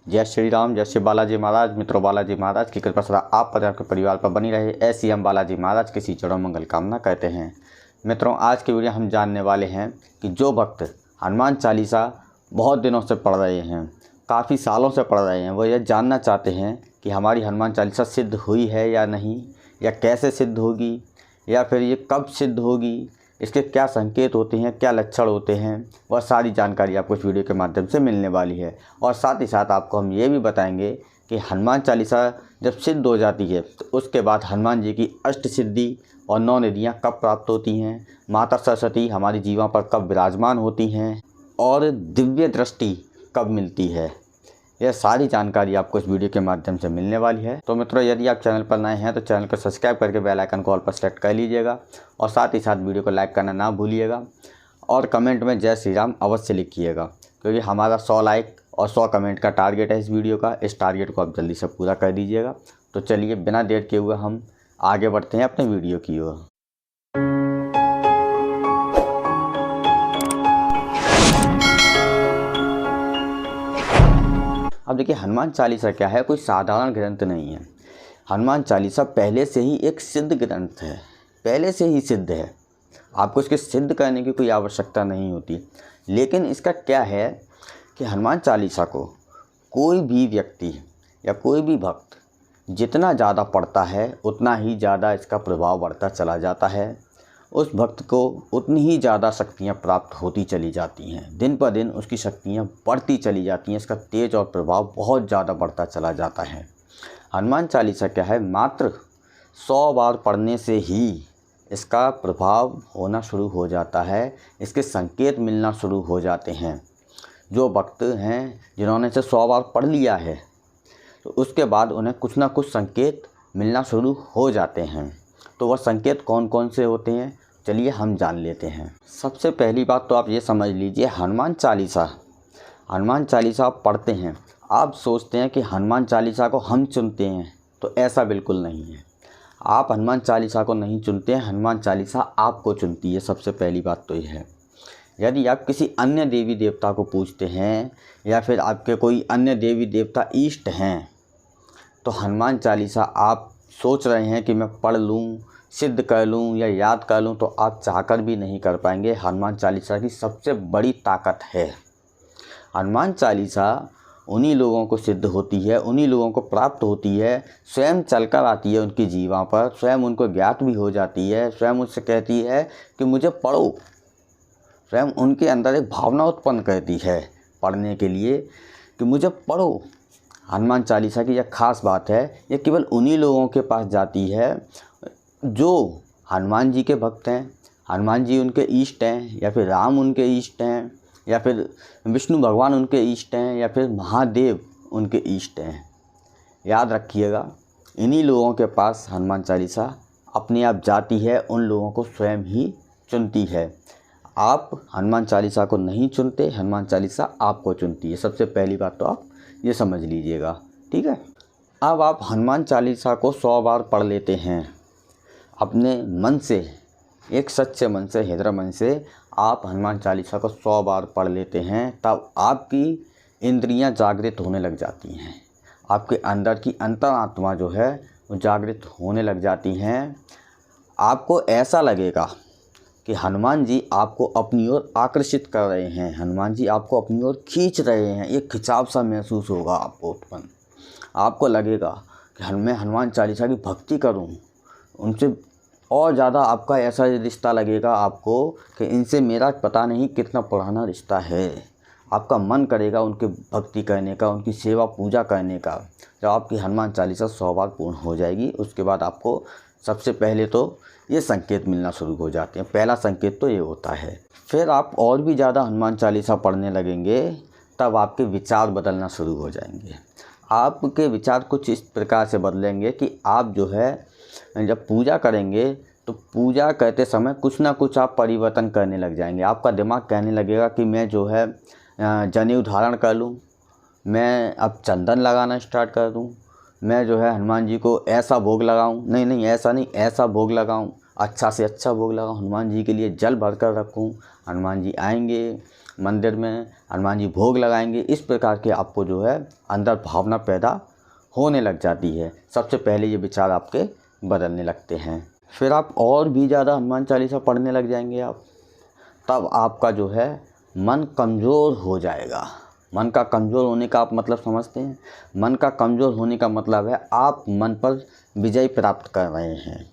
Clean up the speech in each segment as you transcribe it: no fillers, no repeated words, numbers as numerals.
जय श्री राम, जय श्री बालाजी महाराज। मित्रों, बालाजी महाराज की कृपा सदा आप पर, आपके परिवार पर बनी रहे, ऐसी हम बालाजी महाराज की चरणों मंगल कामना करते हैं। मित्रों, आज की वीडियो हम जानने वाले हैं कि जो भक्त हनुमान चालीसा बहुत दिनों से पढ़ रहे हैं, काफ़ी सालों से पढ़ रहे हैं, वो यह जानना चाहते हैं कि हमारी हनुमान चालीसा सिद्ध हुई है या नहीं, या कैसे सिद्ध होगी, या फिर ये कब सिद्ध होगी, इसके क्या संकेत होते हैं, क्या लक्षण होते हैं, वह सारी जानकारी आपको इस वीडियो के माध्यम से मिलने वाली है। और साथ ही साथ आपको हम ये भी बताएंगे कि हनुमान चालीसा जब सिद्ध हो जाती है तो उसके बाद हनुमान जी की अष्ट सिद्धि और 9 निधियाँ कब प्राप्त होती हैं, माता सरस्वती हमारी जीवा पर कब विराजमान होती हैं और दिव्य दृष्टि कब मिलती है, यह सारी जानकारी आपको इस वीडियो के माध्यम से मिलने वाली है। तो मित्रों, यदि आप चैनल पर नए हैं तो चैनल को सब्सक्राइब करके बेल आइकन को ऑल पर सेलेक्ट कर लीजिएगा और साथ ही साथ वीडियो को लाइक करना ना भूलिएगा और कमेंट में जय श्री राम अवश्य लिखिएगा, क्योंकि हमारा 100 लाइक और 100 कमेंट का टारगेट है इस वीडियो का। इस टारगेट को आप जल्दी से पूरा कर दीजिएगा। तो चलिए बिना देर किए हुए हम आगे बढ़ते हैं अपने वीडियो की ओर। अब देखिए, हनुमान चालीसा क्या है, कोई साधारण ग्रंथ नहीं है। हनुमान चालीसा पहले से ही एक सिद्ध ग्रंथ है, पहले से ही सिद्ध है। आपको इसके सिद्ध करने की कोई आवश्यकता नहीं होती। लेकिन इसका क्या है कि हनुमान चालीसा को कोई भी व्यक्ति या कोई भी भक्त जितना ज़्यादा पढ़ता है उतना ही ज़्यादा इसका प्रभाव बढ़ता चला जाता है। उस भक्त को उतनी ही ज़्यादा शक्तियाँ प्राप्त होती चली जाती हैं। दिन पर दिन उसकी शक्तियाँ बढ़ती चली जाती हैं, इसका तेज और प्रभाव बहुत ज़्यादा बढ़ता चला जाता है। हनुमान चालीसा क्या है, मात्र 100 बार पढ़ने से ही इसका प्रभाव होना शुरू हो जाता है, इसके संकेत मिलना शुरू हो जाते हैं। जो भक्त हैं जिन्होंने इसे 100 बार पढ़ लिया है तो उसके बाद उन्हें कुछ ना कुछ संकेत मिलना शुरू हो जाते हैं। तो वह संकेत कौन कौन से होते हैं, चलिए हम जान लेते हैं। सबसे पहली बात तो आप ये समझ लीजिए, हनुमान चालीसा आप पढ़ते हैं, आप सोचते हैं कि हनुमान चालीसा को हम चुनते हैं, तो ऐसा बिल्कुल नहीं है। आप हनुमान चालीसा को नहीं चुनते हैं, हनुमान चालीसा आपको चुनती है। सबसे पहली बात तो ये है। यदि आप किसी अन्य देवी देवता को पूजते हैं या फिर आपके कोई अन्य देवी देवता इष्ट हैं, तो हनुमान चालीसा आप सोच रहे हैं कि मैं पढ़ लूँ, सिद्ध कर लूँ या याद कर लूँ, तो आप चाहकर भी नहीं कर पाएंगे। हनुमान चालीसा की सबसे बड़ी ताकत है। हनुमान चालीसा उन्हीं लोगों को सिद्ध होती है, उन्हीं लोगों को प्राप्त होती है, स्वयं चलकर आती है उनकी जीवा पर, स्वयं उनको ज्ञात भी हो जाती है, स्वयं उससे कहती है कि मुझे पढ़ो, स्वयं उनके अंदर एक भावना उत्पन्न करती है पढ़ने के लिए कि मुझे पढ़ो। हनुमान चालीसा की यह खास बात है, ये केवल उन्हीं लोगों के पास जाती है जो हनुमान जी के भक्त हैं, हनुमान जी उनके इष्ट हैं, या फिर राम उनके इष्ट हैं, या फिर विष्णु भगवान उनके इष्ट हैं, या फिर महादेव उनके इष्ट हैं। याद रखिएगा, इन्हीं लोगों के पास हनुमान चालीसा अपने आप जाती है, उन लोगों को स्वयं ही चुनती है। आप हनुमान चालीसा को नहीं चुनते, हनुमान चालीसा आपको चुनती है। सबसे पहली बात तो आप ये समझ लीजिएगा, ठीक है। अब आप हनुमान चालीसा को 100 बार पढ़ लेते हैं अपने मन से, एक सच्चे मन से, हृदय मन से आप हनुमान चालीसा को 100 बार पढ़ लेते हैं, तब आपकी इंद्रियां जागृत होने लग जाती हैं। आपके अंदर की अंतरात्मा जो है वो जागृत होने लग जाती हैं। आपको ऐसा लगेगा कि हनुमान जी आपको अपनी ओर आकर्षित कर रहे हैं, हनुमान जी आपको अपनी ओर खींच रहे हैं। एक खिंचाव सा महसूस होगा आपको उत्पन्न। आपको लगेगा कि मैं हनुमान चालीसा की भक्ति करूं, उनसे और ज़्यादा आपका ऐसा रिश्ता लगेगा आपको कि इनसे मेरा पता नहीं कितना पुराना रिश्ता है। आपका मन करेगा उनके भक्ति करने का, उनकी सेवा पूजा करने का। जब आपकी हनुमान चालीसा 100 बार पूर्ण हो जाएगी, उसके बाद आपको सबसे पहले तो ये संकेत मिलना शुरू हो जाते हैं। पहला संकेत तो ये होता है। फिर आप और भी ज़्यादा हनुमान चालीसा पढ़ने लगेंगे, तब आपके विचार बदलना शुरू हो जाएंगे। आपके विचार कुछ इस प्रकार से बदलेंगे कि आप जो है जब पूजा करेंगे तो पूजा करते समय कुछ ना कुछ आप परिवर्तन करने लग जाएंगे। आपका दिमाग कहने लगेगा कि मैं जो है जनेऊ धारण कर लूँ, मैं अब चंदन लगाना स्टार्ट कर दूँ, मैं जो है हनुमान जी को ऐसा भोग लगाऊं, नहीं ऐसा नहीं, ऐसा भोग लगाऊं, अच्छा से अच्छा भोग लगाऊं, हनुमान जी के लिए जल भर कर रखूं। हनुमान जी आएंगे, मंदिर में हनुमान जी भोग लगाएंगे। इस प्रकार के आपको जो है अंदर भावना पैदा होने लग जाती है। सबसे पहले ये विचार आपके बदलने लगते हैं। फिर आप और भी ज़्यादा हनुमान चालीसा पढ़ने लग जाएंगे आप, तब आपका जो है मन कमज़ोर हो जाएगा। मन का कमज़ोर होने का आप मतलब समझते हैं? मन का कमज़ोर होने का मतलब है आप मन पर विजय प्राप्त कर रहे हैं।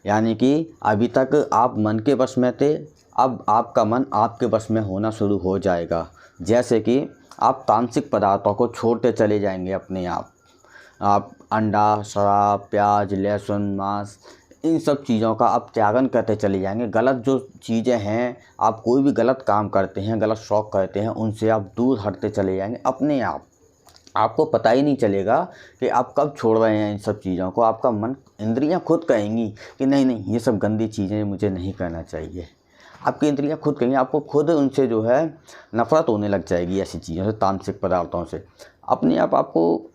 यानी कि अभी तक आप मन के वश में थे, अब आपका मन आपके वश में होना शुरू हो जाएगा। जैसे कि आप तामसिक पदार्थों को छोड़ते चले जाएंगे अपने आप अंडा, शराब, प्याज, लहसुन, मांस, इन सब चीज़ों का आप त्यागन करते चले जाएंगे। गलत जो चीज़ें हैं, आप कोई भी गलत काम करते हैं, गलत शौक़ करते हैं, उनसे आप दूर हटते चले जाएंगे अपने आप। आपको पता ही नहीं चलेगा कि आप कब छोड़ रहे हैं इन सब चीज़ों को। आपका मन, इंद्रियां खुद कहेंगी कि नहीं नहीं, ये सब गंदी चीज़ें मुझे नहीं करना चाहिए। आपकी इंद्रियां खुद कहेंगी, आपको खुद उनसे जो है नफ़रत होने लग जाएगी, ऐसी चीज़ों से, तामसिक पदार्थों से। अपने आप आपको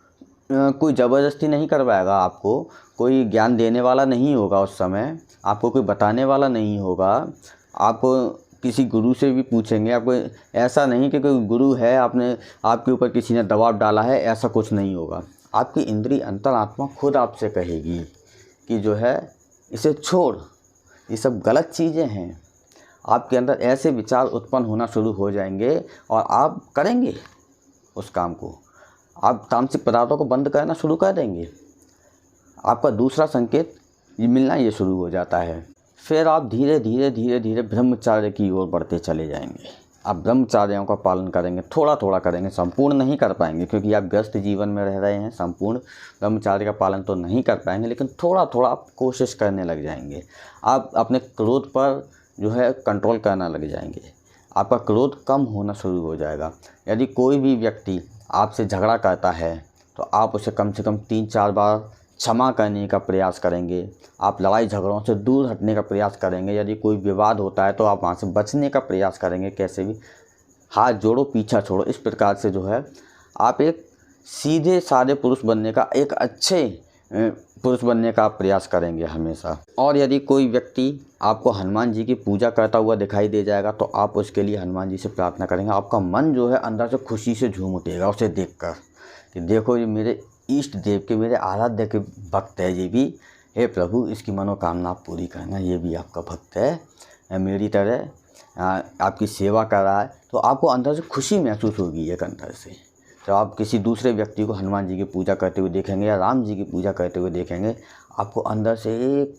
कोई ज़बरदस्ती नहीं करवाएगा, आपको कोई ज्ञान देने वाला नहीं होगा उस समय, आपको कोई बताने वाला नहीं होगा। आप किसी गुरु से भी पूछेंगे, आपको ऐसा नहीं कि कोई गुरु है, आपके ऊपर किसी ने दबाव डाला है, ऐसा कुछ नहीं होगा। आपकी इंद्रिय अंतरात्मा खुद आपसे कहेगी कि जो है इसे छोड़, ये सब गलत चीज़ें हैं। आपके अंदर ऐसे विचार उत्पन्न होना शुरू हो जाएंगे और आप करेंगे उस काम को। आप तामसिक पदार्थों को बंद करना शुरू कर देंगे। आपका दूसरा संकेत ये मिलना ये शुरू हो जाता है। फिर आप धीरे धीरे ब्रह्मचर्य की ओर बढ़ते चले जाएंगे। आप ब्रह्मचर्यों का पालन करेंगे, थोड़ा थोड़ा करेंगे, संपूर्ण नहीं कर पाएंगे क्योंकि आप व्यस्त जीवन में रह रहे हैं। संपूर्ण ब्रह्मचर्य का पालन तो नहीं कर पाएंगे, लेकिन थोड़ा थोड़ा आप कोशिश करने लग जाएंगे। आप अपने क्रोध पर जो है कंट्रोल करना लग जाएंगे। आपका क्रोध कम होना शुरू हो जाएगा। यदि कोई भी व्यक्ति आपसे झगड़ा करता है तो आप उसे कम से कम 3-4 बार क्षमा करने का प्रयास करेंगे। आप लड़ाई झगड़ों से दूर हटने का प्रयास करेंगे। यदि कोई विवाद होता है तो आप वहाँ से बचने का प्रयास करेंगे। कैसे भी, हाथ जोड़ो पीछा छोड़ो, इस प्रकार से जो है आप एक सीधे साधे पुरुष बनने का, एक अच्छे पुरुष बनने का आप प्रयास करेंगे हमेशा। और यदि कोई व्यक्ति आपको हनुमान जी की पूजा करता हुआ दिखाई दे जाएगा तो आप उसके लिए हनुमान जी से प्रार्थना करेंगे। आपका मन जो है अंदर से खुशी से झूम उठेगा उसे देखकर कि देखो ये मेरे इष्ट देव के, मेरे आराध्य के भक्त है ये भी। हे प्रभु, इसकी मनोकामना आप पूरी करना, ये भी आपका भक्त है, मेरी तरह आपकी सेवा कर रहा है। तो आपको अंदर से खुशी महसूस होगी एक अंदर से। जब आप किसी दूसरे व्यक्ति को हनुमान जी की पूजा करते हुए देखेंगे या राम जी की पूजा करते हुए देखेंगे, आपको अंदर से एक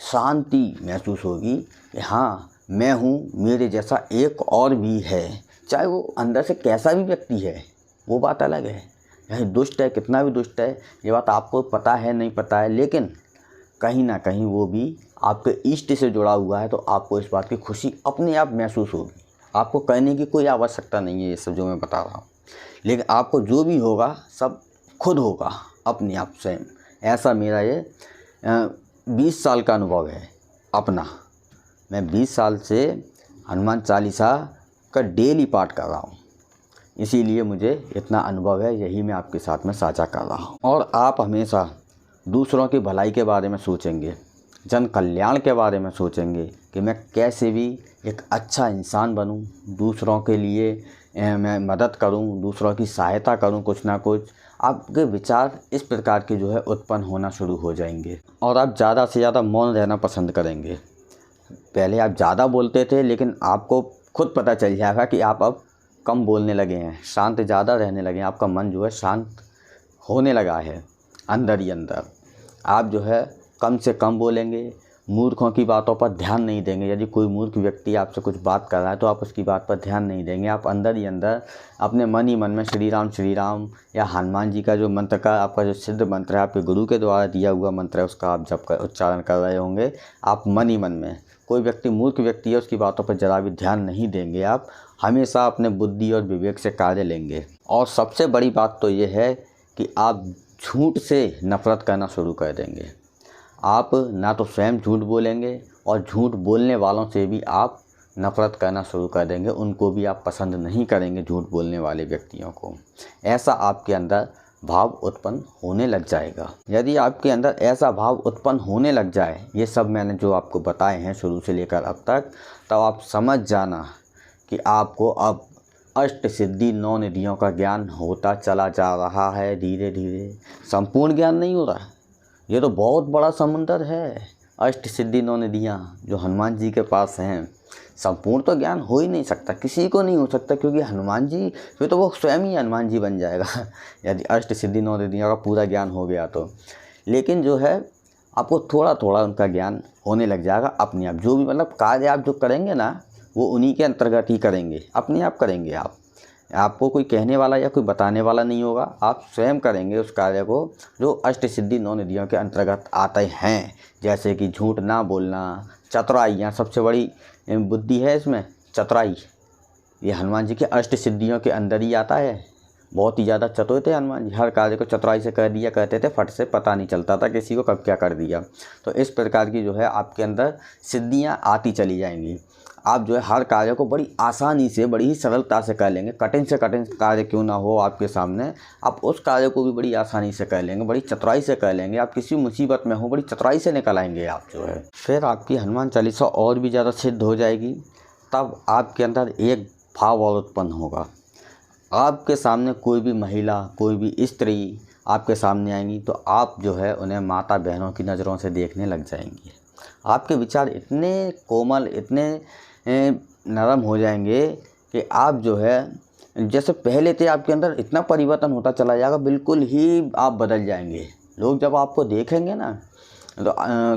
शांति महसूस होगी कि हाँ, मैं हूँ, मेरे जैसा एक और भी है। चाहे वो अंदर से कैसा भी व्यक्ति है, वो बात अलग है। यही दुष्ट है, कितना भी दुष्ट है, ये बात आपको पता है नहीं पता है, लेकिन कहीं ना कहीं वो भी आपके इष्ट से जुड़ा हुआ है। तो आपको इस बात की खुशी अपने आप महसूस होगी। आपको कहने की कोई आवश्यकता नहीं है ये सब जो मैं बता रहा हूँ, लेकिन आपको जो भी होगा सब खुद होगा अपने आप स्वयं। ऐसा मेरा ये 20 साल का अनुभव है अपना। मैं 20 साल से हनुमान चालीसा का डेली पाठ कर रहा हूँ, इसीलिए मुझे इतना अनुभव है। यही मैं आपके साथ में साझा कर रहा हूँ। और आप हमेशा दूसरों की भलाई के बारे में सोचेंगे, जन कल्याण के बारे में सोचेंगे कि मैं कैसे भी एक अच्छा इंसान बनूं, दूसरों के लिए मैं मदद करूं, दूसरों की सहायता करूं, कुछ ना कुछ। आपके विचार इस प्रकार के जो है उत्पन्न होना शुरू हो जाएंगे और आप ज़्यादा से ज़्यादा मौन रहना पसंद करेंगे। पहले आप ज़्यादा बोलते थे, लेकिन आपको खुद पता चल जाएगा कि आप अब कम बोलने लगे हैं, शांत ज़्यादा रहने लगे हैं। आपका मन जो है शांत होने लगा है अंदर ही अंदर। आप जो है कम से कम बोलेंगे, मूर्खों की बातों पर ध्यान नहीं देंगे। यदि कोई मूर्ख व्यक्ति आपसे कुछ बात कर रहा है तो आप उसकी बात पर ध्यान नहीं देंगे। आप अंदर ही अंदर अपने मन ही मन में श्री राम या हनुमान जी का जो मंत्र का आपका जो सिद्ध मंत्र है, आपके गुरु के द्वारा दिया हुआ मंत्र है, उसका आप जब कर उच्चारण कर रहे होंगे आप मन ही मन में। कोई व्यक्ति मूर्ख व्यक्ति है, उसकी बातों पर जरा भी ध्यान नहीं देंगे। आप हमेशा अपने बुद्धि और विवेक से कार्य लेंगे। और सबसे बड़ी बात तो ये है कि आप झूठ से नफ़रत करना शुरू कर देंगे। आप ना तो स्वयं झूठ बोलेंगे और झूठ बोलने वालों से भी आप नफ़रत करना शुरू कर देंगे। उनको भी आप पसंद नहीं करेंगे, झूठ बोलने वाले व्यक्तियों को। ऐसा आपके अंदर भाव उत्पन्न होने लग जाएगा। यदि आपके अंदर ऐसा भाव उत्पन्न होने लग जाए, ये सब मैंने जो आपको बताए हैं शुरू से लेकर अब तक, तब आप समझ जाना कि आपको अब अष्ट सिद्धि 9 निधियों का ज्ञान होता चला जा रहा है धीरे धीरे। संपूर्ण ज्ञान नहीं हो रहा, ये तो बहुत बड़ा समुंदर है। अष्ट सिद्धि 9 निधियाँ जो हनुमान जी के पास हैं, संपूर्ण तो ज्ञान हो ही नहीं सकता, किसी को नहीं हो सकता, क्योंकि हनुमान जी फिर तो वो स्वयं ही हनुमान जी बन जाएगा यदि अष्ट सिद्धि 9 निधियों का पूरा ज्ञान हो गया तो। लेकिन जो है आपको थोड़ा थोड़ा उनका ज्ञान होने लग जाएगा अपने आप। जो भी मतलब कार्य आप जो करेंगे ना, वो उन्हीं के अंतर्गत ही करेंगे, अपने आप करेंगे आप। आपको कोई कहने वाला या कोई बताने वाला नहीं होगा, आप स्वयं करेंगे उस कार्य को जो अष्ट सिद्धि 9 निधियों के अंतर्गत आते हैं। जैसे कि झूठ ना बोलना, चतुराई, यहाँ सबसे बड़ी बुद्धि है इसमें चतुराई। ये हनुमान जी के अष्ट सिद्धियों के अंदर ही आता है। बहुत ही ज़्यादा चतुर थे हनुमान जी, हर कार्य को चतुराई से कर दिया करते थे, फट से पता नहीं चलता था किसी को कब क्या कर दिया। तो इस प्रकार की जो है आपके अंदर सिद्धियाँ आती चली जाएंगी। आप जो है हर कार्य को बड़ी आसानी से, बड़ी ही सरलता से कर लेंगे। कठिन से कठिन कार्य क्यों ना हो आपके सामने, आप उस कार्य को भी बड़ी आसानी से कर लेंगे, बड़ी चतुराई से कर लेंगे। आप किसी मुसीबत में हो, बड़ी चतुराई से निकल आएंगे आप जो है। फिर आपकी हनुमान चालीसा और भी ज़्यादा सिद्ध हो जाएगी। तब आपके अंदर एक भाव और उत्पन्न होगा। आपके सामने कोई भी महिला, कोई भी स्त्री आपके सामने आएंगी तो आप जो है उन्हें माता बहनों की नज़रों से देखने लग जाएंगे। आपके विचार इतने कोमल, इतने नरम हो जाएंगे कि आप जो है जैसे पहले थे आपके अंदर इतना परिवर्तन होता चला जाएगा, बिल्कुल ही आप बदल जाएंगे। लोग जब आपको देखेंगे ना तो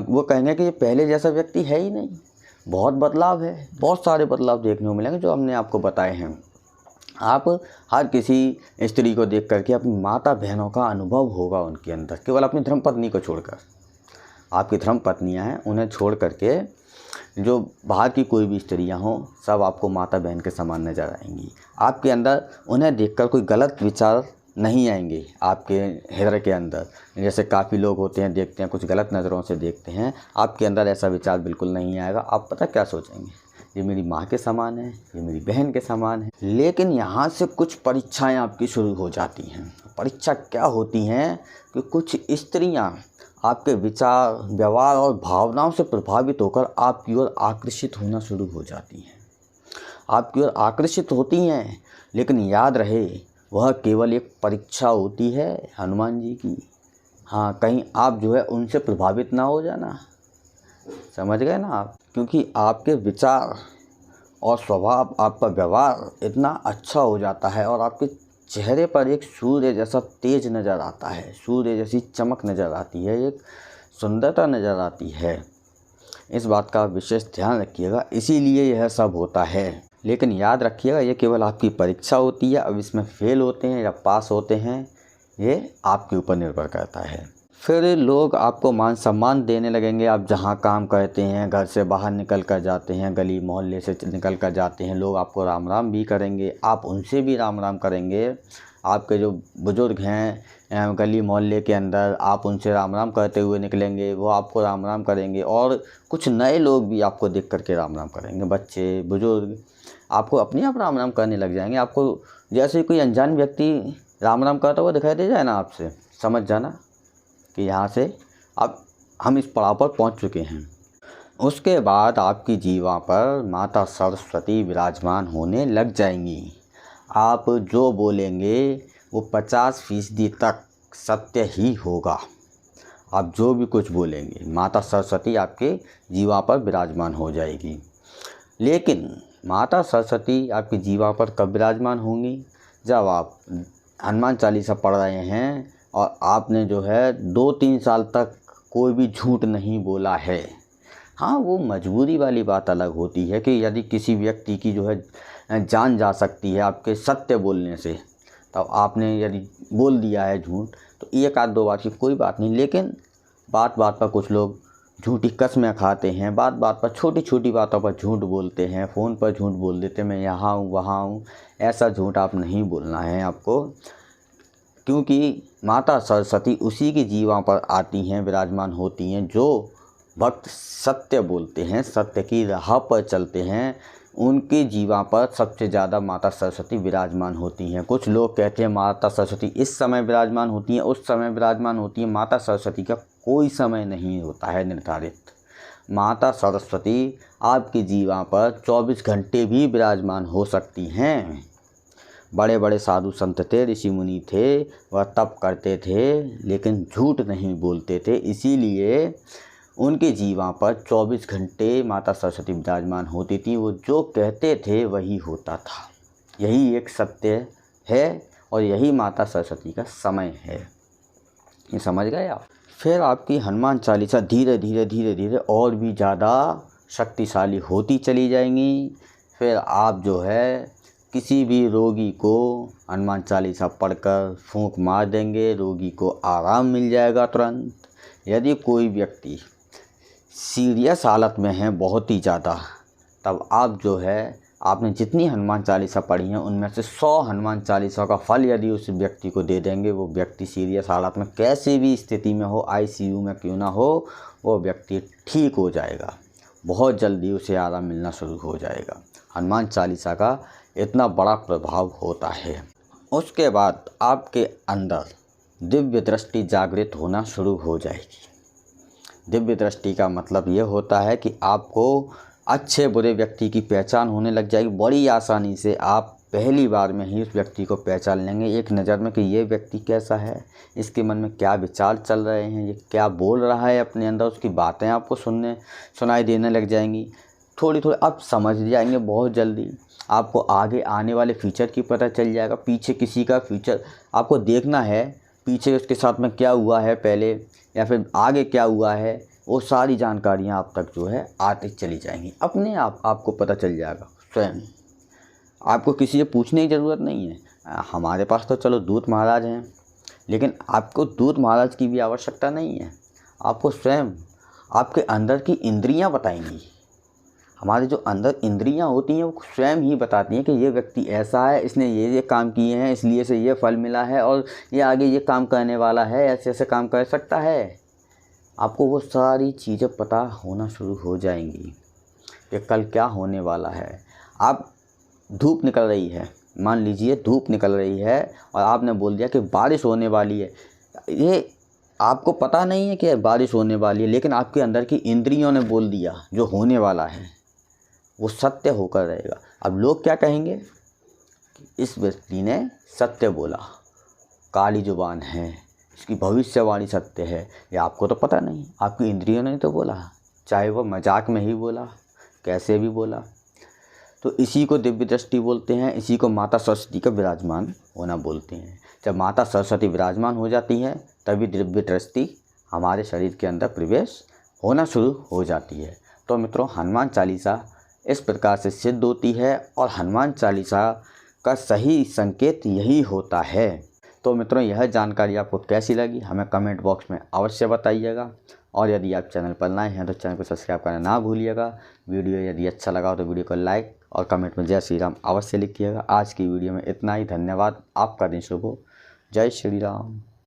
वो कहेंगे कि ये पहले जैसा व्यक्ति है ही नहीं, बहुत बदलाव है। बहुत सारे बदलाव देखने को मिलेंगे जो हमने आपको बताए हैं। आप हर किसी स्त्री को देख करके अपनी माता बहनों का अनुभव होगा उनके अंदर, केवल अपनी धर्मपत्नी को छोड़कर। आपकी धर्म पत्नियाँ हैं, उन्हें छोड़ करके जो बाहर की कोई भी स्त्रियां हों, सब आपको माता बहन के समान नज़र आएंगी। आपके अंदर उन्हें देखकर कोई गलत विचार नहीं आएंगे आपके हृदय के अंदर। जैसे काफ़ी लोग होते हैं, देखते हैं कुछ गलत नज़रों से देखते हैं, आपके अंदर ऐसा विचार बिल्कुल नहीं आएगा। आप पता क्या सोचेंगे, ये मेरी माँ के समान है, ये मेरी बहन के समान है। लेकिन यहाँ से कुछ परीक्षाएँ आपकी शुरू हो जाती हैं। परीक्षा क्या होती हैं कि कुछ स्त्रियाँ आपके विचार, व्यवहार और भावनाओं से प्रभावित होकर आपकी ओर आकर्षित होना शुरू हो जाती हैं। आपकी ओर आकर्षित होती हैं, लेकिन याद रहे वह केवल एक परीक्षा होती है हनुमान जी की। हाँ, कहीं आप जो है उनसे प्रभावित ना हो जाना, समझ गए ना आप। क्योंकि आपके विचार और स्वभाव, आपका व्यवहार इतना अच्छा हो जाता है और आपके चेहरे पर एक सूर्य जैसा तेज नज़र आता है, सूर्य जैसी चमक नज़र आती है, एक सुंदरता नज़र आती है। इस बात का विशेष ध्यान रखिएगा, इसीलिए यह सब होता है। लेकिन याद रखिएगा ये केवल आपकी परीक्षा होती है। अब इसमें फेल होते हैं या पास होते हैं, ये आपके ऊपर निर्भर करता है। फिर लोग आपको मान सम्मान देने लगेंगे। आप जहाँ काम करते हैं, घर से बाहर निकल कर जाते हैं, गली मोहल्ले से निकल कर जाते हैं, लोग आपको राम राम भी करेंगे, आप उनसे भी राम राम करेंगे। आपके जो बुज़ुर्ग हैं गली मोहल्ले के अंदर, आप उनसे राम राम करते हुए निकलेंगे, वो आपको राम राम करेंगे। और कुछ नए लोग भी आपको देख करके राम राम करेंगे, बच्चे, बुज़ुर्ग आपको अपने आप राम राम करने लग जाएंगे। आपको जैसे कोई अनजान व्यक्ति राम राम करता हुआ दिखाई दे जाए ना आपसे, समझ जाना कि यहाँ से अब हम इस पड़ाव पर पहुँच चुके हैं। उसके बाद आपकी जीवा पर माता सरस्वती विराजमान होने लग जाएंगी। आप जो बोलेंगे वो 50% तक सत्य ही होगा। आप जो भी कुछ बोलेंगे, माता सरस्वती आपके जीवा पर विराजमान हो जाएगी। लेकिन माता सरस्वती आपकी जीवा पर कब विराजमान होंगी? जब आप हनुमान चालीसा पढ़ रहे हैं और आपने जो है 2-3 साल तक कोई भी झूठ नहीं बोला है। हाँ, वो मजबूरी वाली बात अलग होती है कि यदि किसी व्यक्ति की जो है जान जा सकती है आपके सत्य बोलने से, तब आपने यदि बोल दिया है झूठ, तो 1-2 बार की कोई बात नहीं। लेकिन बात बात पर कुछ लोग झूठी कस्में खाते हैं, बात बात पर, छोटी छोटी बातों पर झूठ बोलते हैं, फ़ोन पर झूठ बोल देते, मैं यहाँ हूँ वहाँ हूँ। ऐसा झूठ आप नहीं बोलना है आपको, क्योंकि माता सरस्वती उसी की जीवा पर आती हैं, विराजमान होती हैं जो भक्त सत्य बोलते हैं, सत्य की राह पर चलते हैं। उनकी जीवा पर सबसे ज़्यादा माता सरस्वती विराजमान होती हैं। कुछ लोग कहते हैं माता सरस्वती इस समय विराजमान होती हैं, उस समय विराजमान होती हैं। माता सरस्वती का कोई समय नहीं होता है निर्धारित। माता सरस्वती आपकी जीवा पर 24 घंटे भी विराजमान हो सकती हैं। बड़े बड़े साधु संत थे, ऋषि मुनि थे, वह तप करते थे लेकिन झूठ नहीं बोलते थे, इसीलिए उनके जीवा पर 24 घंटे माता सरस्वती विराजमान होती थी। वो जो कहते थे वही होता था। यही एक सत्य है और यही माता सरस्वती का समय है। ये समझ गए आप। फिर आपकी हनुमान चालीसा धीरे धीरे और भी ज़्यादा शक्तिशाली होती चली जाएंगी। फिर आप जो है किसी भी रोगी को हनुमान चालीसा पढ़कर फूंक मार देंगे, रोगी को आराम मिल जाएगा तुरंत। यदि कोई व्यक्ति सीरियस हालत में है बहुत ही ज़्यादा, तब आप जो है आपने जितनी हनुमान चालीसा पढ़ी हैं उनमें से 100 हनुमान चालीसा का फल यदि उस व्यक्ति को दे देंगे, वो व्यक्ति सीरियस हालत में कैसे भी स्थिति में हो, आईसीयू में क्यों ना हो, वो व्यक्ति ठीक हो जाएगा। बहुत जल्दी उसे आराम मिलना शुरू हो जाएगा। हनुमान चालीसा का इतना बड़ा प्रभाव होता है। उसके बाद आपके अंदर दिव्य दृष्टि जागृत होना शुरू हो जाएगी। दिव्य दृष्टि का मतलब ये होता है कि आपको अच्छे बुरे व्यक्ति की पहचान होने लग जाएगी। बड़ी आसानी से आप पहली बार में ही उस व्यक्ति को पहचान लेंगे एक नज़र में कि ये व्यक्ति कैसा है, इसके मन में क्या विचार चल रहे हैं, ये क्या बोल रहा है अपने अंदर, उसकी बातें आपको सुनाई देने लग जाएंगी। थोड़ी आप समझ जाएंगे बहुत जल्दी। आपको आगे आने वाले फ्यूचर की पता चल जाएगा। पीछे किसी का फ्यूचर आपको देखना है, पीछे उसके साथ में क्या हुआ है पहले या फिर आगे क्या हुआ है, वो सारी जानकारियाँ आप तक जो है आती चली जाएंगी। अपने आप आपको पता चल जाएगा स्वयं। आपको किसी से पूछने की ज़रूरत नहीं है। हमारे पास तो चलो दूत महाराज हैं, लेकिन आपको दूत महाराज की भी आवश्यकता नहीं है। आपको स्वयं आपके अंदर की इंद्रियां बताएंगी। हमारे जो अंदर इंद्रियां होती हैं वो स्वयं ही बताती हैं कि ये व्यक्ति ऐसा है, इसने ये काम किए हैं, इसलिए से ये फल मिला है और ये आगे ये काम करने वाला है, ऐसे ऐसे काम कर सकता है। आपको वो सारी चीज़ें पता होना शुरू हो जाएंगी कि कल क्या होने वाला है। आप धूप निकल रही है, मान लीजिए धूप निकल रही है और आपने बोल दिया कि बारिश होने वाली है। ये आपको पता नहीं है कि बारिश होने वाली है, लेकिन आपके अंदर की इंद्रियों ने बोल दिया जो होने वाला है वो सत्य होकर रहेगा। अब लोग क्या कहेंगे कि इस व्यक्ति ने सत्य बोला, काली जुबान है, इसकी भविष्यवाणी सत्य है। ये आपको तो पता नहीं, आपकी इंद्रियों ने तो बोला, चाहे वो मजाक में ही बोला, कैसे भी बोला। तो इसी को दिव्य दृष्टि बोलते हैं, इसी को माता सरस्वती का विराजमान होना बोलते हैं। जब माता सरस्वती विराजमान हो जाती हैं तभी दिव्य दृष्टि हमारे शरीर के अंदर प्रवेश होना शुरू हो जाती है। तो मित्रों, हनुमान चालीसा इस प्रकार से सिद्ध होती है और हनुमान चालीसा का सही संकेत यही होता है। तो मित्रों, यह जानकारी आपको कैसी लगी हमें कमेंट बॉक्स में अवश्य बताइएगा। और यदि आप चैनल पर नए हैं तो चैनल को सब्सक्राइब करना ना भूलिएगा। वीडियो यदि अच्छा लगा हो तो वीडियो को लाइक और कमेंट में जय श्री राम अवश्य लिखिएगा। आज की वीडियो में इतना ही। धन्यवाद। आपका दिन शुभ हो। जय श्री राम।